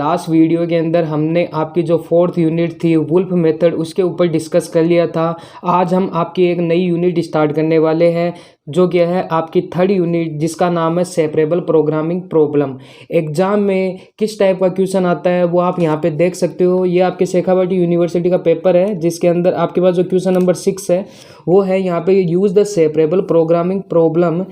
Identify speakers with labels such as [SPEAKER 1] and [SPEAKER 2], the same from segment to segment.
[SPEAKER 1] Last video के अंदर हमने आपकी जो 4th यूनिट थी वुल्फ मेथड उसके ऊपर डिस्कस कर लिया था। आज हम आपकी एक नई यूनिट स्टार्ट करने वाले हैं जो क्या है आपकी 3rd यूनिट, जिसका नाम है सेपरेबल प्रोग्रामिंग प्रॉब्लम। एग्जाम में किस टाइप का क्वेश्चन आता है वो आप यहाँ पे देख सकते हो। ये आपके शेखावाटी यूनिवर्सिटी का पेपर है जिसके अंदर आपके पास जो क्वेश्चन नंबर 6 है वो है यहाँ पे use the separable programming problem.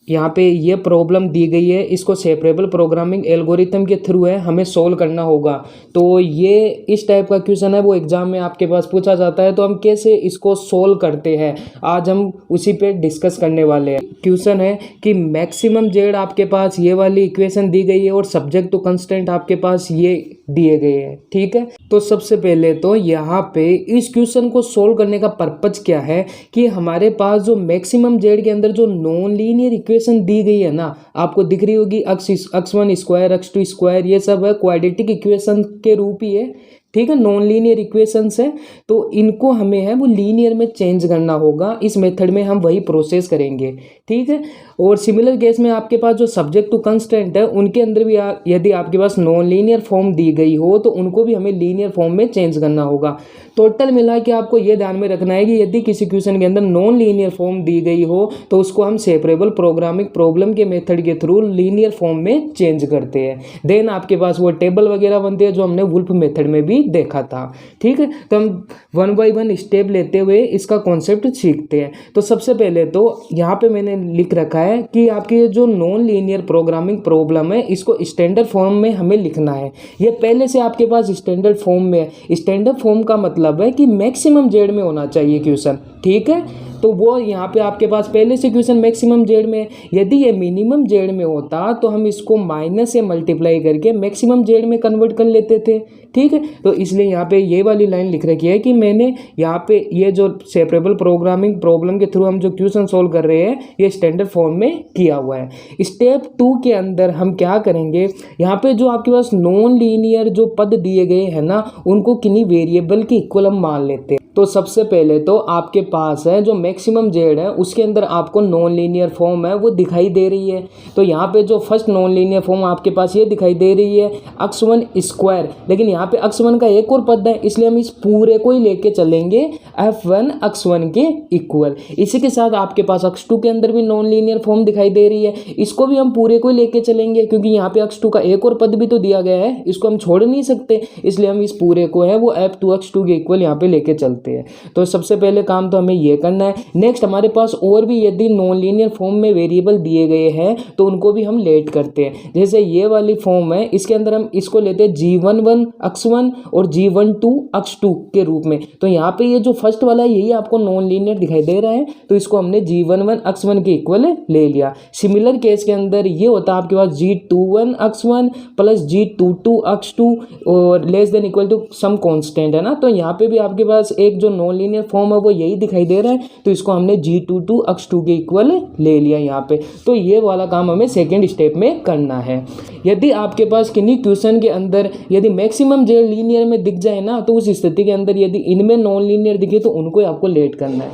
[SPEAKER 1] यहाँ पे ये प्रॉब्लम दी गई है, इसको सेपरेबल प्रोग्रामिंग एल्गोरिथम के थ्रू है हमें सोल्व करना होगा। तो ये इस टाइप का क्वेश्चन है वो एग्जाम में आपके पास पूछा जाता है। तो हम कैसे इसको सोल्व करते हैं आज हम उसी पे डिस्कस करने वाले हैं। क्वेश्चन है कि मैक्सिमम जेड आपके पास ये वाली इक्वेशन दी गई है और सब्जेक्ट टू कंस्टेंट आपके पास ये दिए गए हैं, ठीक है। तो सबसे पहले तो यहाँ पे इस क्वेश्चन को सोल्व करने का पर्पज क्या है कि हमारे पास जो मैक्सिमम जेड के अंदर जो नॉन लीनियर इक्वेशन दी गई है ना, आपको दिख रही होगी x1 स्क्वायर x2 स्क्वायर, ये सब है क्वाड्रेटिक इक्वेशन के रूप ही है, ठीक है, नॉन लीनियर इक्वेशंस है। तो इनको हमें है वो लीनियर में चेंज करना होगा। इस मेथड में हम वही प्रोसेस करेंगे, ठीक है। और सिमिलर केस में आपके पास जो सब्जेक्ट टू कंस्टेंट है उनके अंदर भी यदि आपके पास नॉन लीनियर फॉर्म दी गई हो तो उनको भी हमें लीनियर फॉर्म में चेंज करना होगा। टोटल मिला के आपको ये ध्यान में रखना है कि यदि किसी क्वेश्चन के अंदर नॉन लीनियर फॉर्म दी गई हो तो उसको हम सेपरेबल प्रोग्रामिंग प्रॉब्लम के मेथड के थ्रू लीनियर फॉर्म में चेंज करते हैं। देन आपके पास वो टेबल वगैरह बनते हैं जो हमने वुल्फ मेथड में भी देखा था, ठीक है। तो हम 1 बाय 1 स्टेप लेते हुए इसका कॉन्सेप्ट सीखते हैं। तो सबसे पहले तो यहाँ पे मैंने लिख रखा है कि आपकी जो नॉन लीनियर प्रोग्रामिंग प्रॉब्लम है इसको स्टैंडर्ड फॉर्म में हमें लिखना है। ये पहले से आपके पास स्टैंडर्ड फॉर्म में है। स्टैंडर्ड फॉर्म का मतलब है कि मैक्सिमम जेड में होना चाहिए क्वेश्चन, ठीक है। तो वो यहाँ पे आपके पास पहले से क्वेश्चन मैक्सिमम जेड में है। यदि ये मिनिमम जेड में होता तो हम इसको माइनस से मल्टीप्लाई करके मैक्सिमम जेड में कन्वर्ट कर लेते थे, ठीक है। तो इसलिए यहाँ पे ये वाली लाइन लिख रखी है कि मैंने यहाँ पे ये जो सेपरेबल प्रोग्रामिंग प्रॉब्लम के थ्रू हम जो क्वेश्चन सोल्व कर रहे हैं ये स्टैंडर्ड फॉर्म में किया हुआ है। स्टेप 2 के अंदर हम क्या करेंगे, यहाँ पे जो आपके पास नॉन लीनियर जो पद दिए गए हैं ना उनको किन्हीं वेरिएबल के इक्वल हम मान लेते हैं। तो सबसे पहले तो आपके पास है जो मैक्सिमम जेड है उसके अंदर आपको नॉन लीनियर फॉर्म है वो दिखाई दे रही है। तो यहाँ पे जो फर्स्ट नॉन लीनियर फॉर्म आपके पास ये दिखाई दे रही है x1 स्क्वायर, लेकिन यहाँ पे x1 का एक और पद है इसलिए हम इस पूरे को ही लेके चलेंगे f1 x1 के इक्वल। इसी के साथ आपके पास x2 के अंदर भी नॉन लीनियर फॉर्म दिखाई दे रही है, इसको भी हम पूरे को ही लेके चलेंगे क्योंकि यहाँ पे x2 का एक और पद भी तो दिया गया है, इसको हम छोड़ नहीं सकते, इसलिए हम इस पूरे को है वो f2 x2 के इक्वल यहाँ पे लेके चलते हैं। तो सबसे पहले काम तो हमें ये करना है। नेक्स्ट हमारे पास और भी यदि नॉन लीनियर फॉर्म में वेरिएबल दिए गए हैं तो उनको भी हम लेट करते हैं। जैसे ये वाली फॉर्म है इसके अंदर हम इसको लेते हैं g11 x1 और g12 x2 के रूप में। तो यहाँ पे ये जो फर्स्ट वाला है यही आपको नॉन लीनियर दिखाई दे रहा है तो इसको हमने g11 x1 के इक्वल ले लिया। सिमिलर केस के अंदर ये होता है आपके पास g21 x1 plus g22 x2 और less than equal to some constant है ना। तो यहाँ पे भी आपके पास एक जो नॉन लीनियर फॉर्म है वो यही दिखाई दे रहा है तो इसको हमने g22 x2 के इक्वल ले लिया यहाँ पे। तो ये वाला काम हमें सेकेंड स्टेप में करना है। यदि आपके पास किन्हीं क्वेश्चन के अंदर यदि मैक्सिमम जेड लीनियर में दिख जाए ना तो उस स्थिति के अंदर यदि इनमें नॉन लीनियर दिखे तो उनको आपको लेट करना है।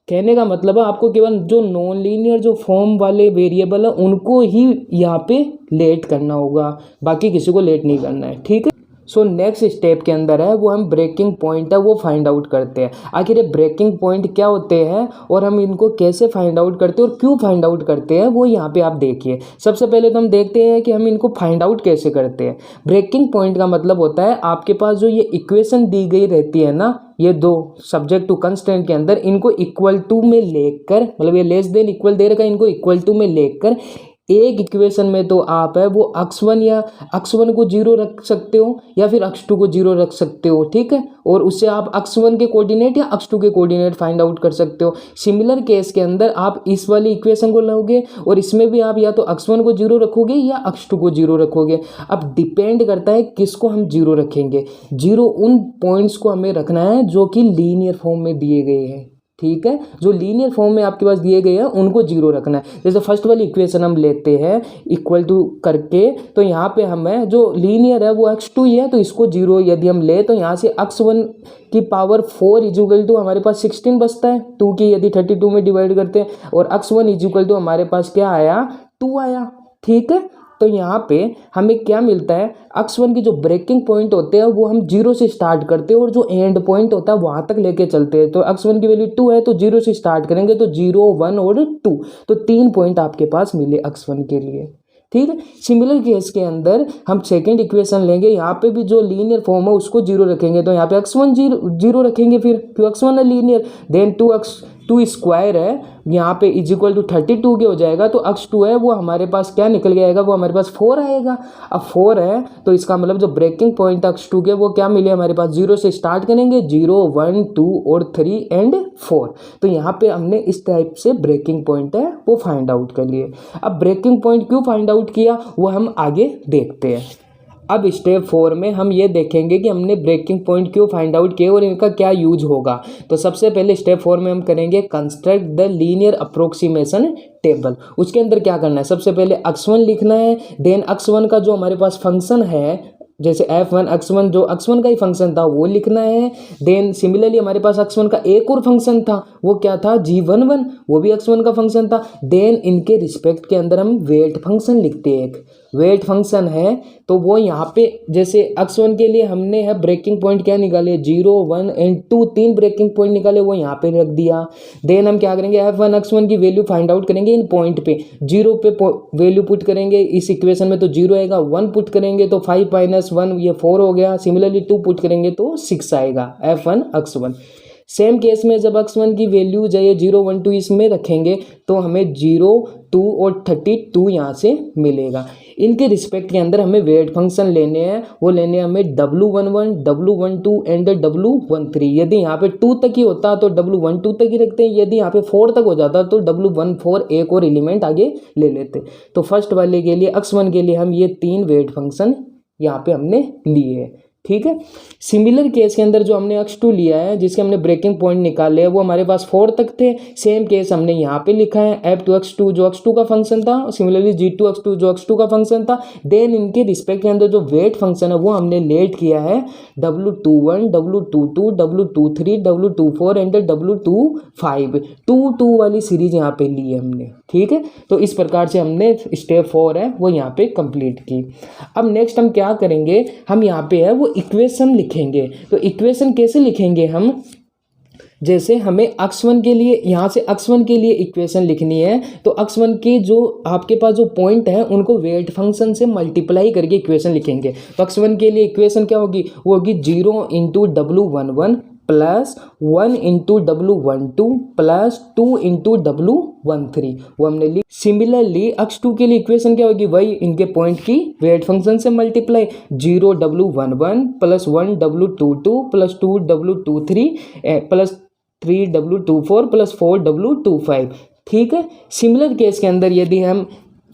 [SPEAKER 1] कहने का मतलब है आपको केवल जो नॉन लीनियर जो फॉर्म वाले वेरिएबल है उनको ही यहाँ पे लेट करना होगा, बाकी किसी को लेट नहीं करना है, ठीक है। सो नेक्स्ट स्टेप के अंदर है वो हम ब्रेकिंग पॉइंट है वो फाइंड आउट करते हैं। आखिर ये ब्रेकिंग पॉइंट क्या होते हैं और हम इनको कैसे फाइंड आउट करते हैं और क्यों फाइंड आउट करते हैं वो यहाँ पे आप देखिए। सबसे पहले तो हम देखते हैं कि हम इनको फाइंड आउट कैसे करते हैं। ब्रेकिंग पॉइंट का मतलब होता है आपके पास जो ये इक्वेशन दी गई रहती है ना, ये दो सब्जेक्ट टू कंस्टेंट के अंदर इनको इक्वल टू में लेकर, मतलब ये लेस देन इक्वल दे रखा है, इनको इक्वल टू में लेकर एक इक्वेशन में तो आप है वो x1 या x1 को 0 रख सकते हो या फिर x2 को 0 रख सकते हो, ठीक है। और उससे आप x1 के कोऑर्डिनेट या x2 के कोऑर्डिनेट फाइंड आउट कर सकते हो। सिमिलर केस के अंदर आप इस वाली इक्वेशन को लोगे और इसमें भी आप या तो x1 को 0 रखोगे या x2 को 0 रखोगे। अब डिपेंड करता है किसको हम 0 रखेंगे। 0 उन पॉइंट्स को हमें रखना है जो कि लीनियर फॉर्म में दिए गए हैं, ठीक है। जो लीनियर फॉर्म में आपके पास दिए गए हैं उनको 0 रखना है। जैसे फर्स्ट वाली इक्वेशन हम लेते हैं इक्वल टू करके, तो यहाँ पे हमें जो लीनियर है वो x2 ही है तो इसको 0 यदि हम ले तो यहाँ से x1 की पावर 4 इजुकल टू हमारे पास 16 बचता है, 2 की यदि 32 में डिवाइड करते हैं और x1 इजुकल टू हमारे पास क्या आया 2 आया, ठीक है। तो यहाँ पे हमें क्या मिलता है, x1 की जो ब्रेकिंग पॉइंट होते हैं वो हम 0 से स्टार्ट करते हैं और जो एंड पॉइंट होता है वहाँ तक लेके चलते हैं। तो x1 की वैल्यू 2 है तो 0 से स्टार्ट करेंगे तो 0, 1 और 2, तो 3 पॉइंट आपके पास मिले x1 के लिए। ठीक है, सिमिलर केस के अंदर हम सेकेंड इक्वेशन लेंगे, यहाँ पे भी जो लीनियर फॉर्म है उसको 0 रखेंगे, तो यहाँ पे x1 0 रखेंगे, फिर क्यों x1 है लीनियर, देन 2 स्क्वायर है यहाँ पे इज इक्वल टू 32 के हो जाएगा, तो x2 है वो हमारे पास क्या निकल के आएगा, वो हमारे पास 4 आएगा। अब 4 है तो इसका मतलब जो ब्रेकिंग पॉइंट x2 के वो क्या मिले हमारे पास, 0 से स्टार्ट करेंगे, 0, 1, 2 और 3 एंड 4। तो यहाँ पे हमने इस टाइप से ब्रेकिंग पॉइंट है वो फाइंड आउट कर लिए। अब ब्रेकिंग पॉइंट क्यों फाइंड आउट किया वो हम आगे देखते हैं। अब स्टेप 4 में हम ये देखेंगे कि हमने ब्रेकिंग पॉइंट क्यों फाइंड आउट किए और इनका क्या यूज होगा। तो सबसे पहले स्टेप 4 में हम करेंगे construct the linear approximation table. उसके अंदर क्या करना है, सबसे पहले x1 लिखना है, देन x1 का जो हमारे पास फंक्शन है जैसे f1 x1 जो x1 का ही फंक्शन था वो लिखना है। देन सिमिलरली हमारे पास x1 का एक और फंक्शन था वो क्या था g11, वो भी x1 का फंक्शन था। देन इनके रिस्पेक्ट के अंदर हम वेट फंक्शन लिखते हैं, एक वेट फंक्शन है तो वो यहाँ पे जैसे x1 के लिए हमने है ब्रेकिंग पॉइंट क्या निकाले, 0, 1 एंड 2, 3 ब्रेकिंग पॉइंट निकाले वो यहाँ पे रख दिया। देन हम क्या करेंगे, f1 x1 की वैल्यू फाइंड आउट करेंगे इन पॉइंट पे, 0 पे वैल्यू पुट करेंगे इस इक्वेशन में तो 0 आएगा, 1 पुट करेंगे तो 5 - 1 ये 4 हो गया, सिमिलरली 2 पुट करेंगे तो 6 आएगा f1 x1। सेम केस में जब x1 की वैल्यू चाहिए 0, 1, 2 इसमें रखेंगे तो हमें 0, 2 और 32 यहाँ से मिलेगा। इनके रिस्पेक्ट के अंदर हमें वेट फंक्शन लेने हैं, वो लेने हैं हमें W11, W12 एंड W13। यदि यहाँ पे 2 तक ही होता तो W12 तक ही रखते हैं, यदि यहाँ पे 4 तक हो जाता तो W14 एक और एलिमेंट आगे ले लेते। तो फर्स्ट वाले के लिए x1 के लिए हम ये 3 वेट फंक्शन यहाँ पे हमने लिए हैं। ठीक है, सिमिलर केस के अंदर जो हमने x2 लिया है जिसके हमने ब्रेकिंग पॉइंट निकाले हैं वो हमारे पास 4 तक थे, सेम केस हमने यहाँ पे लिखा है f2 x2 जो x2 का फंक्शन था, सिमिलरली g2 x2 जो x2 का फंक्शन था। देन इनके रिस्पेक्ट के अंदर जो वेट फंक्शन है वो हमने लेट किया है W21, W22, W23, W24 and W25, 2 वाली सीरीज यहाँ पे ली है हमने। ठीक है, तो इस प्रकार से हमने स्टेप 4 है वो यहाँ पे कंप्लीट की। अब नेक्स्ट हम क्या करेंगे, हम यहाँ पे है वो इक्वेशन लिखेंगे। तो इक्वेशन कैसे लिखेंगे हम, जैसे हमें x1 के लिए यहाँ से x1 के लिए इक्वेशन लिखनी है तो x1 के जो आपके पास जो पॉइंट है उनको वेट फंक्शन से मल्टीप्लाई करके इक्वेशन लिखेंगे। तो x1 के लिए इक्वेशन क्या होगी, वो होगी 0 × W11 plus 1 × W12 plus 2 × W13, वो हमने लिख। सिमिलरली x2 के लिए इक्वेशन क्या होगी, वही इनके पॉइंट की वेट फंक्शन से multiply, 0 W11 plus 1 W22 plus 2 W23 plus 3 W24 plus 4 W25। ठीक है, सिमिलर केस के अंदर यदि हम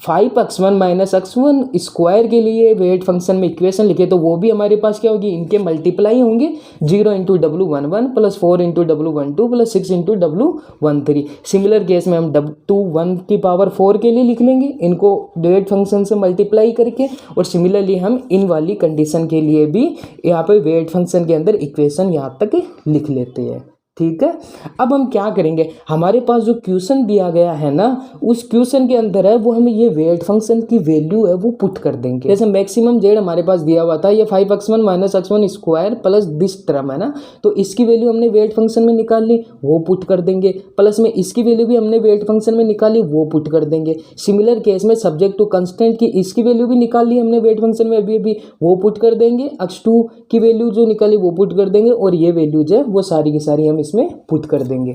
[SPEAKER 1] 5x1 - x1 स्क्वायर के लिए वेट फंक्शन में इक्वेशन लिखे तो वो भी हमारे पास क्या होगी, इनके मल्टीप्लाई होंगे, 0 × W11 plus 4 × W12 plus 6 × W13। Similar case में हम W21 की पावर 4 के लिए लिख लेंगे इनको वेट फंक्शन से मल्टीप्लाई करके, और सिमिलरली हम इन वाली कंडीशन के लिए भी यहाँ पे वेट फंक्शन के अंदर इक्वेशन यहाँ तक लिख लेते हैं। ठीक है, अब हम क्या करेंगे, हमारे पास जो क्वेश्चन दिया गया है ना उस क्वेश्चन के अंदर है वो हमें ये वेट फंक्शन की वैल्यू है वो पुट कर देंगे। जैसे मैक्सिमम जेड हमारे पास दिया हुआ था ये 5x1 - x1 square plus this term है ना, तो इसकी वैल्यू हमने वेट फंक्शन में निकाल ली वो पुट कर देंगे, प्लस में इसकी वैल्यू भी हमने वेट फंक्शन में निकाली वो पुट कर देंगे। सिमिलर केस में सब्जेक्ट टू कंस्टेंट की इसकी वैल्यू भी निकाल ली हमने वेट फंक्शन में अभी वो पुट कर देंगे, x2 की वैल्यू जो निकाली वो पुट कर देंगे, और ये वैल्यू जो है वो सारी की सारी हम इसमें पुट कर देंगे।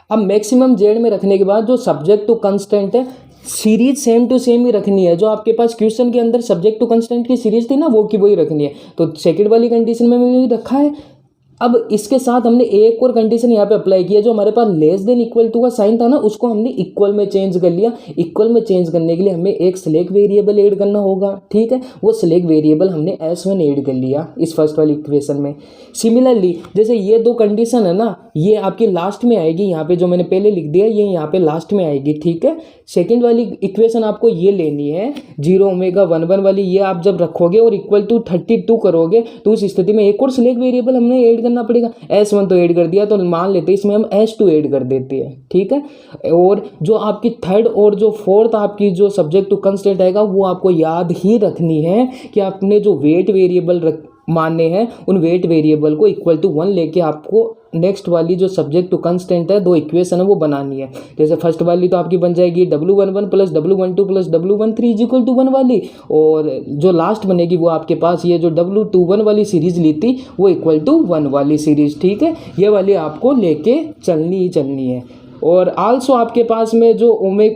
[SPEAKER 1] अब मैक्सिमम जेड में रखने के बाद जो सब्जेक्ट टू कंस्टेंट है सीरीज सेम टू सेम ही रखनी है, जो आपके पास क्वेश्चन के अंदर सब्जेक्ट टू कंस्टेंट की सीरीज थी ना वो की वही रखनी है। तो सेकंड वाली कंडीशन में भी रखा है। अब इसके साथ हमने एक और कंडीशन यहाँ पे अप्लाई किया, जो हमारे पास लेस देन इक्वल टू का साइन था ना उसको हमने इक्वल में चेंज कर लिया। इक्वल में चेंज करने के लिए हमें एक स्लैक वेरिएबल ऐड करना होगा। ठीक है, वो स्लैक वेरिएबल हमने S1 ऐड कर लिया इस फर्स्ट वाली इक्वेशन में। सिमिलरली जैसे ये दो कंडीशन है ना ये आपकी लास्ट में आएगी, यहाँ पे जो मैंने पहले लिख दिया ये यहाँ पे लास्ट में आएगी। ठीक है, सेकेंड वाली इक्वेशन आपको ये लेनी है 0 ω 1 वाली, ये आप जब रखोगे और इक्वल टू 32 करोगे तो उस स्थिति में एक और स्लैक वेरिएबल हमने ऐड करना पड़ेगा, S1 तो ऐड कर दिया, तो मान लेते हैं इसमें हम S2 ऐड कर देते हैं, ठीक है। और जो आपकी थर्ड और जो फोर्थ आपकी जो सब्जेक्ट टू कंस्टेंट आएगा वो आपको याद ही रखनी है कि आपने जो वेट वेरिएबल माने हैं उन वेट वेरिएबल को इक्वल टू 1 लेके आपको नेक्स्ट वाली जो सब्जेक्ट टू कंस्टेंट है, दो इक्वेशन है वो बनानी है। जैसे फर्स्ट वाली तो आपकी बन जाएगी W11 plus W12 plus W13 is equal to 1 वाली, और जो लास्ट बनेगी वो आपके पास ये जो W21 वाली सीरीज ली थी वो इक्वल टू 1 वाली सीरीज, ठीक है। ये वाली आपको लेके चलनी ही चलनी है। और आल्सो आपके पास में जो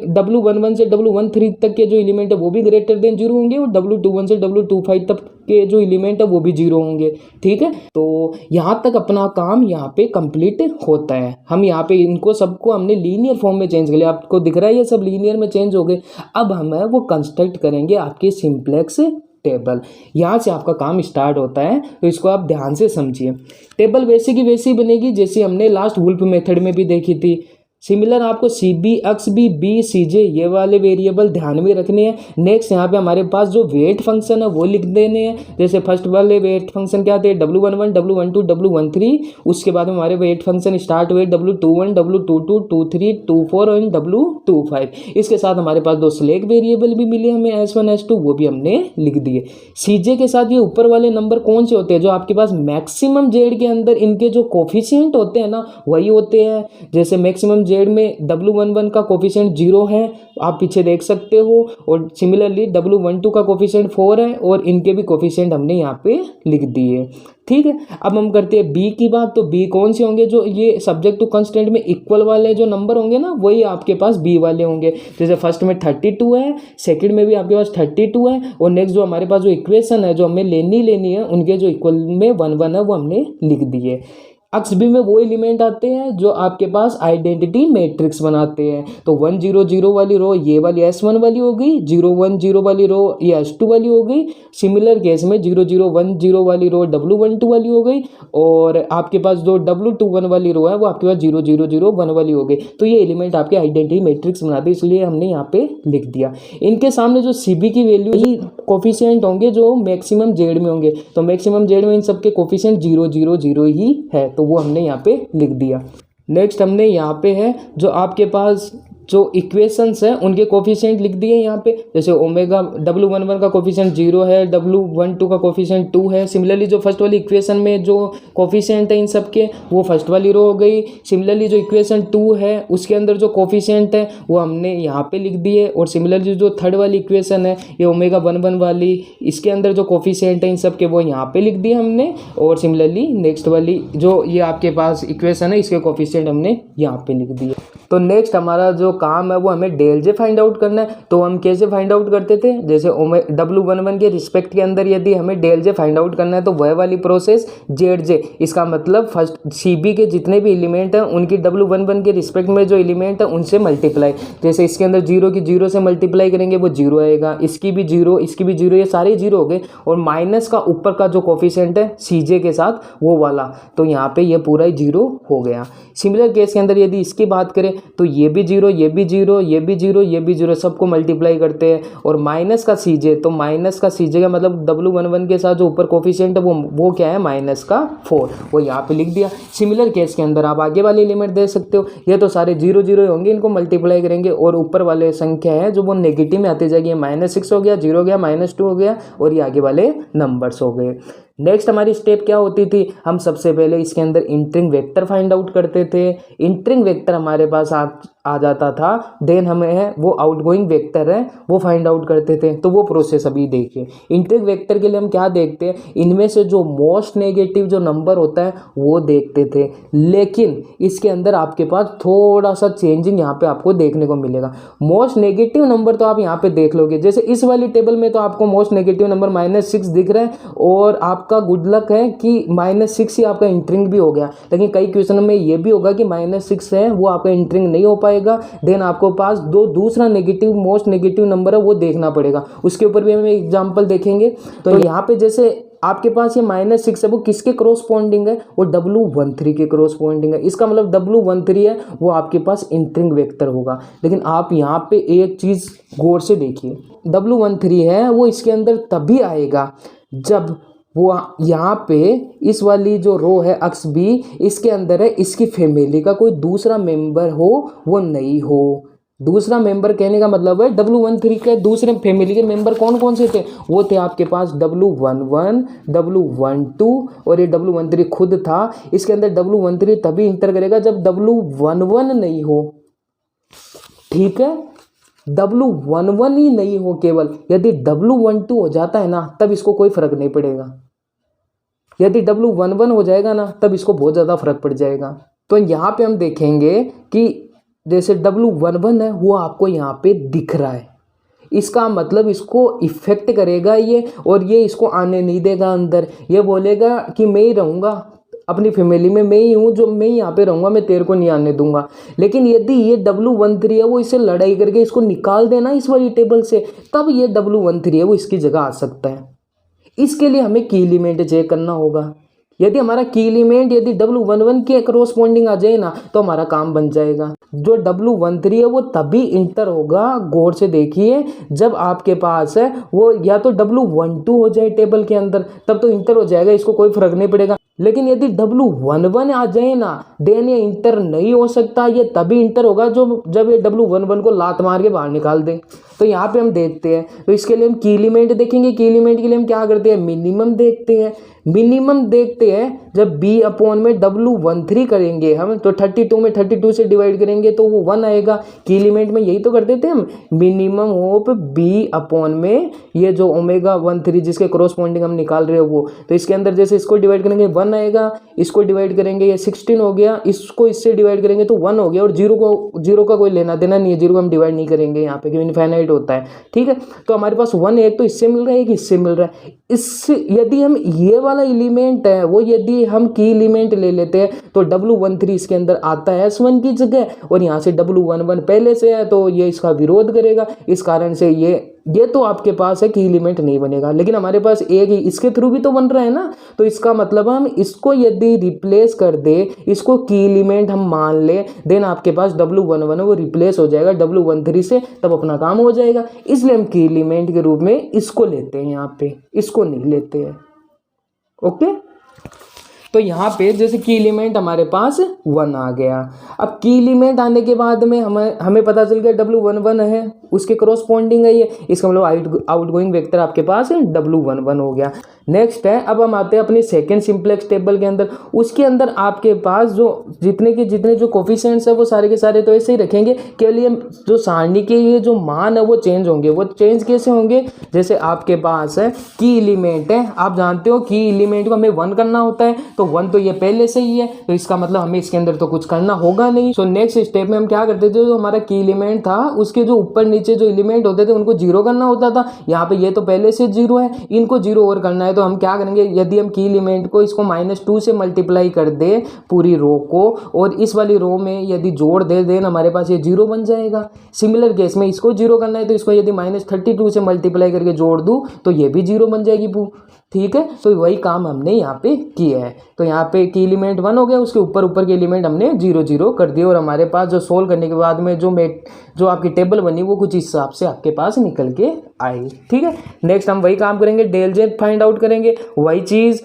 [SPEAKER 1] W11 से W13 तक के जो एलिमेंट है वो भी ग्रेटर देन 0 होंगे, और W21 से W25 तक के जो एलिमेंट है वो भी 0 होंगे, ठीक है। तो यहाँ तक अपना काम यहाँ पे कंप्लीट होता है। हम यहाँ पे इनको सबको हमने लीनियर फॉर्म में चेंज कर लिया, आपको दिख रहा है ये सब लीनियर में चेंज हो गए। अब हम वो कंस्ट्रक्ट करेंगे आपके सिंप्लेक्स टेबल। यहाँ से आपका काम स्टार्ट होता है, तो इसको आप ध्यान से समझिए। टेबल वैसे की वैसी बनेगी जैसे हमने लास्ट वुल्फ मेथड में भी देखी थी। सिमिलर आपको CB, XB, B, CJ ये वाले वेरिएबल ध्यान में रखने हैं। नेक्स्ट यहाँ पे हमारे पास जो वेट फंक्शन है वो लिख देने हैं। जैसे फर्स्ट वाले वेट फंक्शन क्या थे, W11, W12, W13। उसके बाद में हमारे वेट फंक्शन स्टार्ट हुए W21, W22, W23, W24 और W25। इसके साथ हमारे पास दो स्लैक वेरिएबल भी मिले हमें, S1, S2, वो भी हमने लिख दिए। CJ के साथ ये ऊपर वाले नंबर कौन से होते हैं, जो आपके पास मैक्सिमम जेड के अंदर इनके जो कोफिशिएंट होते हैं ना वही होते हैं। जैसे मैक्सिमम जेड में W11 का कोफिशिएंट 0 है, आप पीछे देख सकते हो, और सिमिलरली W12 का कोफिशिएंट 4 है, और इनके भी कोफिशिएंट हमने यहाँ पे लिख दिए, ठीक है। अब हम करते हैं B की बात। तो B कौन से होंगे, जो ये सब्जेक्ट टू कंस्टेंट में इक्वल वाले जो नंबर होंगे ना वही आपके पास B वाले होंगे। जैसे फर्स्ट में 32 है, सेकंड में भी आपके पास 32 है, और नेक्स्ट जो हमारे पास जो इक्वेशन है जो हमें लेनी है उनके जो इक्वल में 1 1 है वो हमने लिख दिए। XB में वो एलिमेंट आते हैं जो आपके पास आइडेंटिटी मैट्रिक्स बनाते हैं। तो 1 0 0 वाली रो ये वाली S1 वाली हो गई, 0 1 0 वाली रो ये S2 वाली हो गई। सिमिलर केस में 0 0 1 0 वाली रो W12 वाली हो गई, और आपके पास जो W21 वाली रो है वो आपके पास 0 0 0 1 वाली हो गई। तो ये एलिमेंट आपके आइडेंटिटी मैट्रिक्स बनाते हैं, इसलिए हमने यहाँ पे लिख दिया। इनके सामने जो CB की वैल्यू ही कोफिशिएंट होंगे जो मैक्सिमम जेड में होंगे, तो मैक्सिमम जेड में इन सबके कोफिशिएंट 0 0 0 ही है, तो वो हमने यहाँ पे लिख दिया। नेक्स्ट हमने यहाँ पे है जो आपके पास जो इक्वेशंस हैं उनके कोफिशिएंट लिख दिए यहाँ पे। जैसे ओमेगा W11 का कोफिशिएंट 0 है, W12 का कोफिशिएंट 2 है। सिमिलरली जो फर्स्ट वाली इक्वेशन में जो कोफिशिएंट है इन सब के वो फर्स्ट वाली रो हो गई। सिमिलरली जो इक्वेशन 2 है उसके अंदर जो कोफिशिएंट है वो हमने यहाँ पे लिख दिए। और सिमिलरली जो थर्ड वाली इक्वेशन है ये ओमेगा 11 वाली, इसके अंदर जो कोफिशिएंट है इन सब के वो यहाँ पे लिख दिए हमने। और सिमिलरली नेक्स्ट वाली जो ये आपके पास इक्वेशन है इसके कोफिशिएंट हमने यहाँ पे लिख दिए। तो नेक्स्ट हमारा जो काम है वो हमें डेल जे फाइंड आउट करना है। तो हम कैसे फाइंड आउट करते थे, जैसे W11 के रिस्पेक्ट के अंदर यदि हमें डेल जे फाइंड आउट करना है तो वह वाली प्रोसेस जेड जे, इसका मतलब फर्स्ट CB के जितने भी एलिमेंट हैं उनकी W11 के रिस्पेक्ट में जो एलिमेंट है उनसे मल्टीप्लाई। जैसे इसके अंदर 0 की 0 से मल्टीप्लाई करेंगे वो 0 आएगा, इसकी भी 0, इसकी भी 0, ये सारे 0 हो गए। और माइनस का ऊपर का जो कोफिशिएंट है CJ के साथ वो वाला, तो यहाँ पे ये पूरा ही 0 हो गया। सिमिलर केस के अंदर यदि इसकी बात करें तो ये भी 0, ये भी 0, ये भी 0, ये भी 0, सबको मल्टीप्लाई करते हैं। और माइनस का CJ, तो माइनस का CJ का मतलब W11 के साथ जो ऊपर कोफिशिएंट है वो क्या है, माइनस का 4, वो यहाँ पे लिख दिया। सिमिलर केस के अंदर आप आगे वाले एलिमेंट दे सकते हो, ये तो सारे 0 0 होंगे, इनको मल्टीप्लाई करेंगे और ऊपर वाले संख्या है जो वो नेगेटिव में आती जाएगी। -6 हो गया, 0 हो गया, -2 हो गया, और ये आगे वाले नंबर्स हो गए। नेक्स्ट हमारी स्टेप क्या होती थी, हम सबसे पहले इसके अंदर इंटरिंग वेक्टर फाइंड आउट करते थे। इंटरिंग वेक्टर हमारे पास आ जाता था, देन हमें वो आउटगोइंग वेक्टर है वो फाइंड आउट करते थे। तो वो प्रोसेस अभी देखिए। इंटरिंग वेक्टर के लिए हम क्या देखते हैं, इनमें से जो मोस्ट नेगेटिव जो नंबर होता है वो देखते थे, लेकिन इसके अंदर आपके पास थोड़ा सा चेंजिंग यहाँ पे आपको देखने को मिलेगा। मोस्ट नेगेटिव नंबर तो आप यहाँ पे देख लोगे, जैसे इस वाली टेबल में तो आपको मोस्ट नेगेटिव नंबर -6 दिख रहा है, और आपका गुड लक है कि -6 ही आपका इंटरिंग भी हो गया। लेकिन कई क्वेश्चन में ये भी होगा कि -6 है वो आपका इंटरिंग नहीं हो पाएगा, देन आपको पास दूसरा नेगेटिव मोस्ट नेगेटिव नंबर है वो देखना पड़ेगा। उसके ऊपर भी हम एग्जांपल देखेंगे। तो यहाँ पे जैसे आपके पास ये -6 है वो किसके क्रॉसपोंडिंग है, वो W13 के क्रॉसपोंडिंग है। इसका मतलब W13 है वो आपके पास इंटरिंग वेक्टर होगा। लेकिन आप यहाँ पे एक चीज़ गौर से देखिए, W13 है वो इसके अंदर तभी आएगा जब वो यहाँ पे इस वाली जो रो है अक्स बी, इसके अंदर है इसकी फैमिली का कोई दूसरा मेंबर हो वो नहीं हो। दूसरा मेंबर कहने का मतलब है W13 के दूसरे फैमिली के मेंबर कौन कौन से थे, वो थे आपके पास W11, W12 और ये W13 खुद था। इसके अंदर W13 तभी इंटर करेगा जब W11 नहीं हो, ठीक है। W11 ही नहीं हो, केवल यदि W12 हो जाता है ना तब इसको कोई फर्क नहीं पड़ेगा। यदि W11 हो जाएगा ना तब इसको बहुत ज़्यादा फर्क पड़ जाएगा। तो यहाँ पे हम देखेंगे कि जैसे W11 है वो आपको यहाँ पे दिख रहा है, इसका मतलब इसको इफेक्ट करेगा ये, और ये इसको आने नहीं देगा अंदर। ये बोलेगा कि मैं ही रहूँगा अपनी फैमिली में, मैं ही हूँ जो, मैं ही यहाँ पे रहूँगा, मैं तेरे को नहीं आने दूंगा। लेकिन यदि ये W13 है वो इसे लड़ाई करके इसको निकाल देना इस वाली टेबल से, तब ये W13 है वो इसकी जगह आ सकता है। इसके लिए हमें की एलिमेंट चेक करना होगा। यदि हमारा की एलिमेंट यदि W11 के कॉरस्पॉन्डिंग आ जाए ना तो हमारा काम बन जाएगा। जो W13 है वो तभी इंटर होगा, गौर से देखिए, जब आपके पास है वो या तो W12 हो जाए टेबल के अंदर, तब तो इंटर हो जाएगा, इसको कोई फर्क नहीं पड़ेगा। लेकिन यदि W11 आ जाए ना देन ये इंटर नहीं हो सकता, ये तभी इंटर होगा जब ये W11 को लात मार के बाहर निकाल दे। तो यहाँ पे हम देखते हैं, तो इसके लिए हम की एलिमेंट देखेंगे। की एलिमेंट के लिए हम क्या करते हैं, मिनिमम देखते हैं। मिनिमम देखते हैं जब B अपॉन में W13 करेंगे हम, तो 32 में 32 से डिवाइड करेंगे तो वो 1 आएगा। की एलिमेंट में यही तो करते थे हम, मिनिमम ऑफ B अपॉन में ये जो ओमेगा 13 जिसके कॉरस्पॉन्डिंग हम निकाल रहे हो वो, तो इसके अंदर जैसे इसको डिवाइड करेंगे 1 आएगा, इसको डिवाइड करेंगे ये 16 हो गया, इसको इससे डिवाइड करेंगे तो 1 हो गया, और जीरो का कोई लेना देना नहीं है, जीरो को हम डिवाइड नहीं करेंगे यहाँ पे क्योंकि इनफाइनाइट होता है, ठीक है। तो हमारे पास 1 एक तो इससे मिल रहा है, एक इससे मिल रहा है। इससे यदि हम ये वाला एलिमेंट है वो यदि हम की एलिमेंट ले लेते हैं तो W13 इसके अंदर आता है S1 की जगह, और यहाँ से W11 पहले से है तो ये इसका विरोध करेगा, इस कारण से ये तो आपके पास है की एलिमेंट नहीं बनेगा। लेकिन हमारे पास एक ही इसके थ्रू भी तो बन रहा है ना, तो इसका मतलब हम इसको यदि रिप्लेस कर दे, इसको की एलिमेंट हम मान ले, देन आपके पास W11 वो रिप्लेस हो जाएगा W13 से, तब अपना काम हो जाएगा। इसलिए हम की एलिमेंट के रूप में इसको लेते हैं, यहाँ पे इसको नहीं लेते हैं, ओके। तो यहाँ पे जैसे की एलिमेंट हमारे पास 1 आ गया। अब की एलिमेंट आने के बाद में हमें पता चल गया W11 है, उसके कॉरस्पॉन्डिंग है ये, इसका मतलब आउटगोइंग वेक्टर आपके पास W11 हो गया। नेक्स्ट है, अब हम आते हैं अपनी सेकेंड सिंप्लेक्स टेबल के अंदर। उसके अंदर आपके पास जो जितने जो कोफिशिएंट्स है वो सारे के सारे तो ऐसे ही रखेंगे, केवल ये जो सारणी के ये जो मान है वो चेंज होंगे। वो चेंज कैसे होंगे, जैसे आपके पास है की एलिमेंट है, आप जानते हो की एलिमेंट को हमें 1 करना होता है, तो 1 तो ये पहले से ही है, तो इसका मतलब हमें इसके अंदर तो कुछ करना होगा नहीं। सो नेक्स्ट स्टेप में हम क्या करते थे, जो हमारा की एलिमेंट था उसके जो ऊपर नीचे जो एलिमेंट होते थे उनको 0 करना होता था। यहाँ पे ये तो पहले से 0 है, इनको 0 और करना है, तो हम क्या करेंगे, यदि हम की एलिमेंट को इसको -2 से मल्टीप्लाई कर दे पूरी रो को, और इस वाली रो में यदि जोड़ दे देन हमारे पास ये 0 बन जाएगा। सिमिलर केस में इसको 0 करना है, तो इसको यदि -32 से मल्टीप्लाई करके जोड़ दूँ तो ये भी 0 बन जाएगी, ठीक है। तो वही काम हमने यहाँ पे किया है। तो यहाँ पे की एलिमेंट 1 हो गया, उसके ऊपर के एलिमेंट हमने 0 0 कर दिए, और हमारे पास जो सोल्व करने के बाद में जो आपकी टेबल बनी वो कुछ हिसाब से आपके पास निकल के आई, ठीक है। नेक्स्ट हम वही काम करेंगे, डेल जेड फाइंड आउट करेंगे, वही चीज़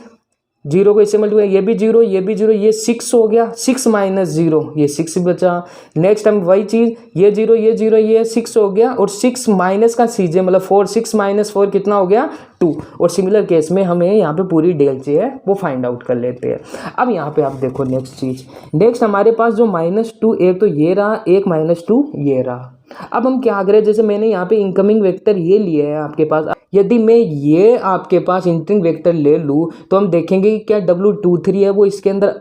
[SPEAKER 1] 0 को इससे मल्टीप्लाई, ये भी 0 ये भी 0, ये 6 हो गया, 6 - 0 ये 6 बचा। नेक्स्ट हम वही चीज़, ये 0 ये 0 ये 6 हो गया, और 6 माइनस का सीजे मतलब 4, 6 - 4 कितना हो गया 2। और सिमिलर केस में हमें यहाँ पे पूरी डेल जे है वो फाइंड आउट कर लेते हैं। अब यहाँ पे आप देखो नेक्स्ट चीज़, नेक्स्ट हमारे पास जो -2 एक तो ये रहा, एक -2 ये रहा। अब हम क्या करें, जैसे मैंने यहाँ पे इनकमिंग वेक्टर ये लिए है आपके पास, यदि मैं ये आपके पास इंटरिंग वेक्टर ले लूँ तो हम देखेंगे कि क्या W23 है वो इसके अंदर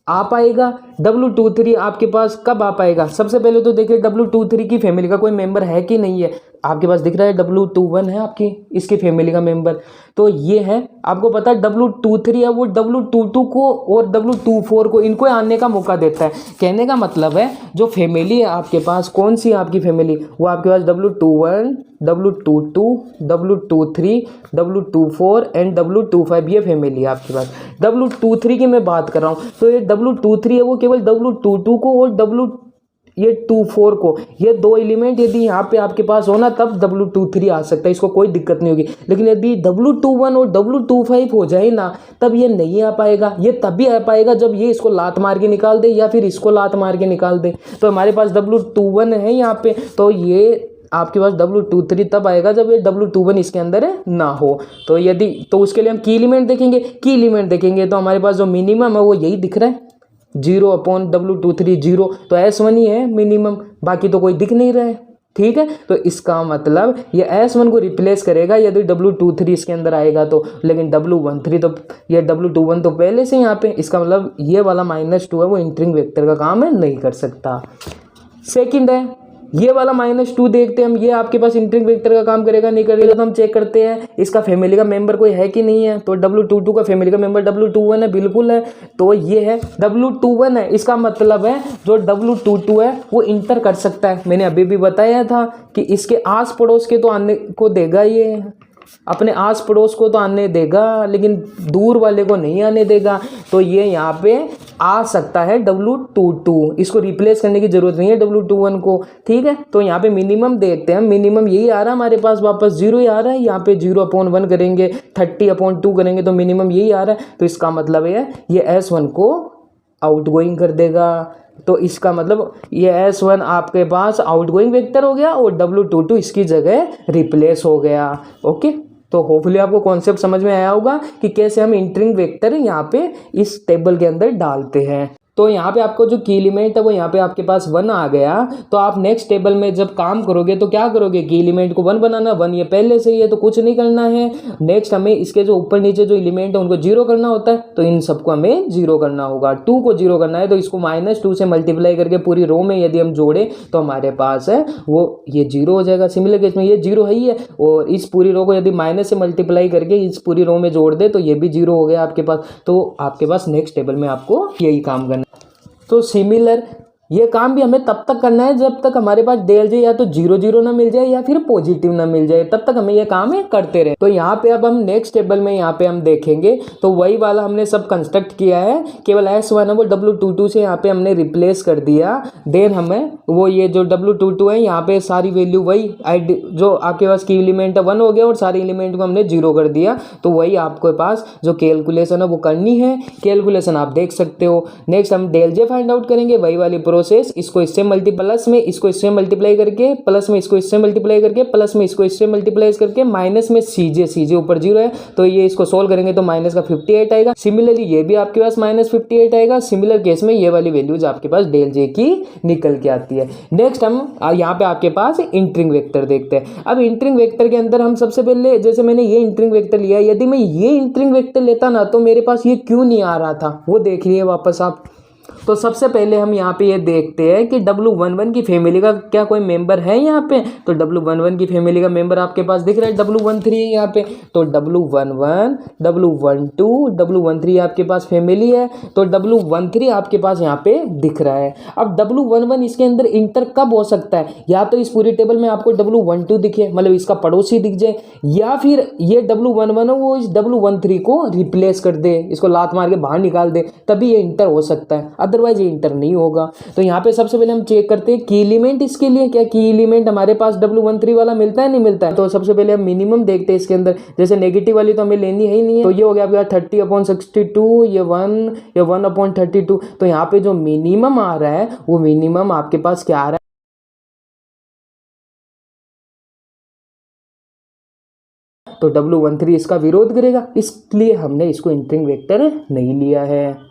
[SPEAKER 1] आ पाएगा। W23 आपके पास कब आ पाएगा, सबसे पहले तो देखिए W23 की फैमिली का कोई मेंबर है कि नहीं है। आपके पास दिख रहा है W21 है आपकी इसकी फैमिली का मेंबर, तो ये है। आपको पता है W23 है वो W22 को और W24 को इनको आने का मौका देता है। कहने का मतलब है जो फैमिली है आपके पास, कौन सी आपकी फैमिली, वो आपके पास W21, W22, W23, W24 and W25 ये फैमिली है आपके पास। W23 की मैं बात कर रहा हूँ, तो ये W23 है वो केवल W22 को और ये 24 को, ये दो एलिमेंट यदि यहाँ पे आपके पास हो ना तब W23 आ सकता है, इसको कोई दिक्कत नहीं होगी। लेकिन यदि W21 और W25 हो जाए ना तब ये नहीं आ पाएगा। ये तभी आ पाएगा जब ये इसको लात मार के निकाल दे या फिर इसको लात मार के निकाल दे। तो हमारे पास W21 है यहाँ पे, तो ये आपके पास W23 तब आएगा जब ये W21 इसके अंदर ना हो। तो यदि तो उसके लिए हम की एलिमेंट देखेंगे, की एलिमेंट देखेंगे तो हमारे पास जो मिनिमम है वो यही दिख रहा है 0/W23 0। तो S1 ही है मिनिमम, बाकी तो कोई दिख नहीं रहा है। ठीक है, तो इसका मतलब ये S1 को रिप्लेस करेगा यदि W23 इसके अंदर आएगा तो। लेकिन W13 तो ये W21 तो पहले से यहाँ पे, इसका मतलब ये वाला -2 है वो इंटरिंग वेक्टर का काम है, नहीं कर सकता। सेकंड है ये वाला -2 देखते हैं हम, ये आपके पास इंटरिंग वेक्टर का काम करेगा नहीं करेगा। तो हम चेक करते हैं इसका फैमिली का मेंबर कोई है कि नहीं है। तो W22 का फैमिली का मेंबर W21 है, बिल्कुल है। तो ये है W21 है, इसका मतलब है जो W22 है वो इंटर कर सकता है। मैंने अभी भी बताया था कि इसके आस पड़ोस के तो आने को देगा, ये अपने आस पड़ोस को तो आने देगा लेकिन दूर वाले को नहीं आने देगा। तो ये यहाँ पे आ सकता है W22, इसको रिप्लेस करने की जरूरत नहीं है W21 को। ठीक है, तो यहाँ पे मिनिमम देखते हैं, मिनिमम यही आ रहा है हमारे पास, वापस 0 ही आ रहा है। यहाँ पे 0/1 करेंगे, 30/2 करेंगे तो मिनिमम यही आ रहा है। तो इसका मतलब ये S1 को आउटगोइंग कर देगा। तो इसका मतलब ये S1 आपके पास आउटगोइंग वेक्टर हो गया और W22 इसकी जगह रिप्लेस हो गया। ओके, तो होपफुली आपको कॉन्सेप्ट समझ में आया होगा कि कैसे हम इंटरिंग वेक्टर यहाँ पे इस टेबल के अंदर डालते हैं। तो यहाँ पे आपको जो की एलिमेंट है वो यहाँ पे आपके पास 1 आ गया। तो आप नेक्स्ट टेबल में जब काम करोगे तो क्या करोगे, की एलिमेंट को 1 बनाना, 1 ये पहले से ही है तो कुछ नहीं करना है। नेक्स्ट हमें इसके जो ऊपर नीचे जो एलिमेंट है उनको 0 करना होता है, तो इन सबको हमें 0 करना होगा। 2 को 0 करना है तो इसको -2 से मल्टीप्लाई करके पूरी रो में यदि हम जोड़े तो हमारे पास है वो ये 0 हो जाएगा। सिमिलर केस में ये 0 है ही है, और इस पूरी रो को यदि माइनस से मल्टीप्लाई करके इस पूरी रो में जोड़ दे तो ये भी 0 हो गया आपके पास। तो आपके पास नेक्स्ट टेबल में आपको यही काम करना है। तो सिमिलर ये काम भी हमें तब तक करना है जब तक हमारे पास डेल जे या तो 0 0 ना मिल जाए या फिर पॉजिटिव ना मिल जाए, तब तक हमें ये काम है करते रहे। तो यहाँ पे अब हम नेक्स्ट टेबल में यहाँ पे हम देखेंगे तो वही वाला हमने सब कंस्ट्रक्ट किया है, केवल S1 है वो W22 से यहाँ पे हमने रिप्लेस कर दिया। देन हमें वो ये जो W22 है यहाँ पे सारी वैल्यू वही जो आपके पास की एलिमेंट है 1 हो गया और सारी एलिमेंट को हमने 0 कर दिया। तो वही आपके पास जो कैलकुलेशन है वो करनी है, कैलकुलेशन आप देख सकते हो। नेक्स्ट हम डेल जे फाइंड आउट करेंगे, वही वाली प्रोसेस, इसको इससे प्लस में इसको इससे मल्टीप्लाई करके, प्लस में इसको इससे मल्टीप्लाई करके, प्लस में इसको इससे मल्टीप्लाई करके, माइनस में सीजे ऊपर 0 है तो ये इसको सोल्व करेंगे तो माइनस का 58 आएगा। सिमिलरली ये भी आपके पास -58 आएगा। सिमिलर केस में ये वाली वैल्यूज आपके पास डेल जे की निकल के आती है। नेक्स्ट हम यहाँ पे आपके पास इंटरिंग वेक्टर देखते हैं। अब इंटरिंग वेक्टर के अंदर हम सबसे पहले, जैसे मैंने ये इंटरिंग वेक्टर लिया, यदि मैं ये इंटरिंग वेक्टर लेता ना तो मेरे पास ये क्यों नहीं आ रहा था वो देख लिए वापस आप। तो सबसे पहले हम यहाँ पे ये देखते हैं कि W11 की फैमिली का क्या कोई मेंबर है यहाँ पे। तो W11 की फैमिली का मेंबर आपके पास दिख रहा है W13 है यहाँ पे। तो W11, W12, W13 आपके पास फैमिली है, तो W13 आपके पास यहाँ पे दिख रहा है। अब W11 इसके अंदर इंटर कब हो सकता है, या तो इस पूरी टेबल में आपको W12 दिखे, मतलब इसका पड़ोसी दिख जाए, या फिर ये W11 है वो इस W13 को रिप्लेस कर दे, इसको लात मार के बाहर निकाल दे, तभी ये इंटर हो सकता है, अदरवाइज ये इंटर नहीं होगा। तो यहाँ पे सबसे पहले हम चेक करते हैं की एलिमेंट इसके लिए, क्या की एलिमेंट हमारे पास W13 वाला मिलता है नहीं मिलता है। तो सबसे पहले हम मिनिमम देखते हैं इसके अंदर, जैसे नेगेटिव वाली तो हमें लेनी है ही नहीं है, तो ये हो गया आपका 30/62, ये 1/32। तो यहाँ पे जो मिनिमम आ रहा है वो मिनिमम आपके पास क्या आ रहा है, तो W13 इसका विरोध करेगा, इसलिए हमने इसको इंटरिंग वेक्टर नहीं लिया है।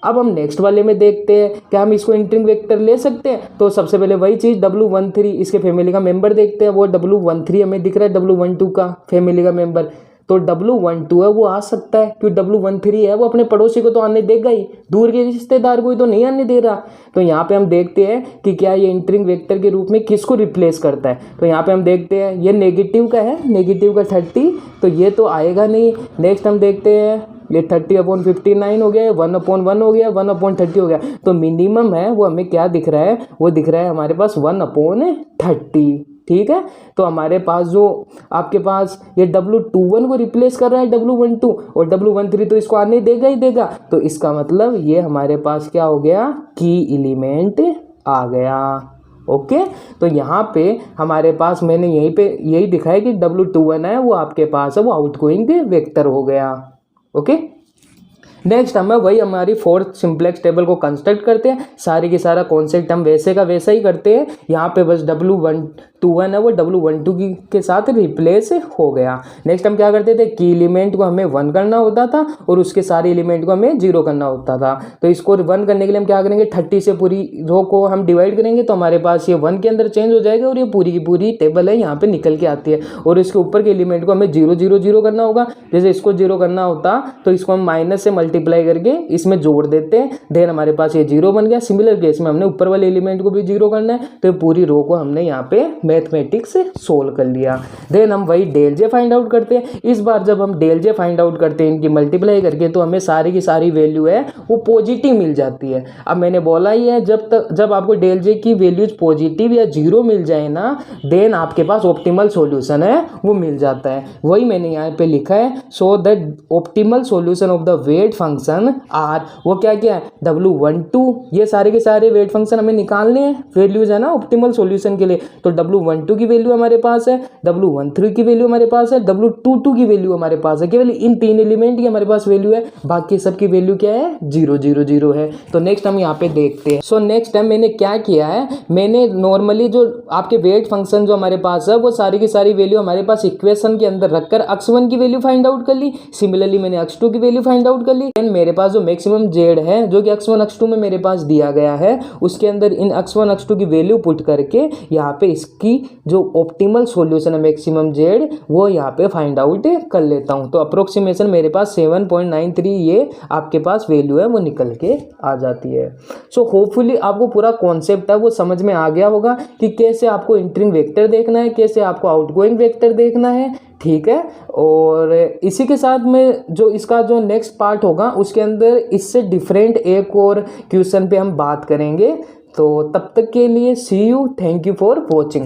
[SPEAKER 1] अब हम नेक्स्ट वाले में देखते हैं क्या हम इसको इंटरिंग वेक्टर ले सकते हैं। तो सबसे पहले वही चीज़ W13 इसके फैमिली का मेंबर देखते हैं, वो W13 हमें दिख रहा है W12 का फैमिली का मेंबर। तो W12 है वो आ सकता है क्योंकि W13 है वो अपने पड़ोसी को तो आने देगा ही, दूर के रिश्तेदार को ही तो नहीं आने दे रहा। तो यहाँ पे हम देखते हैं कि क्या ये इंटरिंग वेक्टर के रूप में किसको रिप्लेस करता है। तो यहाँ पे हम देखते हैं ये नेगेटिव का है, नेगेटिव का 30, तो ये तो आएगा नहीं। नेक्स्ट हम देखते हैं ये 30/59 हो गया, 1/1 हो गया, 1/30 हो गया। तो मिनिमम है वो हमें क्या दिख रहा है, वो दिख रहा है हमारे पास 1/30। ठीक है, तो हमारे पास जो आपके पास ये W21 को रिप्लेस कर रहा है W12, और W13 तो इसको आने देगा ही देगा। तो इसका मतलब ये हमारे पास क्या हो गया, की एलिमेंट आ गया। ओके, तो यहाँ पे हमारे पास मैंने यहीं पे यही दिखाया कि W21 है वो आपके पास है, वो आउटगोइंग वेक्टर हो गया। ओके, नेक्स्ट हमें वही हमारी फोर्थ सिंप्लेक्स टेबल को कंस्ट्रक्ट करते हैं, सारी की सारा कॉन्सेप्ट हम वैसे का वैसा ही करते हैं। यहाँ पे बस W121 है वो W12 के साथ रिप्लेस हो गया। नेक्स्ट हम क्या करते थे, की एलिमेंट को हमें 1 करना होता था और उसके सारे एलिमेंट को हमें 0 करना होता था। तो इसको 1 करने के लिए हम क्या करेंगे, 30 से पूरी रो को हम डिवाइड करेंगे तो हमारे पास ये 1 के अंदर चेंज हो जाएगा और ये पूरी की पूरी टेबल है यहाँ पे निकल के आती है। और इसके ऊपर के एलिमेंट को हमें 0 0 0 करना होगा। जैसे इसको 0 करना होता तो इसको हम माइनस से मल्टीप्लाई करके इसमें जोड़ देते हैं, देन हमारे पास ये 0 बन गया। सिमिलर केस में हमने ऊपर वाले एलिमेंट को भी 0 करना है, तो पूरी रो को हमने यहाँ पे मैथमेटिक्स से सोल्व कर लिया। देन हम वही डेल जे फाइंड आउट करते हैं। इस बार जब हम डेल जे फाइंड आउट करते हैं इनकी मल्टीप्लाई करके, तो हमें सारी की सारी वैल्यू है वो पॉजिटिव मिल जाती है। अब मैंने बोला ही है जब आपको डेल जे की वैल्यूज पॉजिटिव या 0 मिल जाए ना, देन आपके पास ऑप्टिमल सॉल्यूशन है वो मिल जाता है। वही मैंने यहाँ पे लिखा है, so that optimal solution of the weight function are, वो क्या क्या है, W12, ये सारे के सारे वेट फंक्शन हमें निकालने हैं, वैल्यूज है ना ऑप्टिमल सॉल्यूशन के लिए। तो W12 की वैल्यू हमारे पास है, W13 की वैल्यू हमारे पास है, W22 की वैल्यू हमारे पास है। केवल इन 3 एलिमेंट की हमारे पास वैल्यू है, बाकी सब की वैल्यू क्या है, 0 0 0 है। तो नेक्स्ट हम यहाँ पे देखते हैं। सो नेक्स्ट टाइम मैंने क्या किया है, मैंने नॉर्मली जो आपके वेट फंक्शन जो हमारे पास है वो सारी की सारी वैल्यू हमारे पास इक्वेशन के अंदर रखकर x1 की वैल्यू फाइंड आउट कर ली। सिमिलरली मैंने x2 की वैल्यू फाइंड आउट कर ली। देन मेरे पास जो मैक्सिमम जेड है जो कि x1 x2 में मेरे पास दिया गया है, उसके अंदर इन x1 x2 की वैल्यू पुट करके यहाँ पे इसकी जो ऑप्टिमल सॉल्यूशन है मैक्सिमम जेड वो यहाँ पे फाइंड आउट कर लेता हूँ। तो अप्रोक्सीमेशन मेरे पास 7.93 ये आपके पास वैल्यू है वो निकल के आ जाती है। सो होपफुली आपको पूरा कॉन्सेप्ट है वो समझ में आ गया होगा कि कैसे आपको इंटरिंग वेक्टर देखना है, कैसे आपको आउटगोइंग वेक्टर देखना है, ठीक है। और इसी के साथ में जो इसका जो नेक्स्ट पार्ट होगा उसके अंदर इससे डिफरेंट एक और क्वेश्चन पे हम बात करेंगे। तो तब तक के लिए see you, thank you for watching.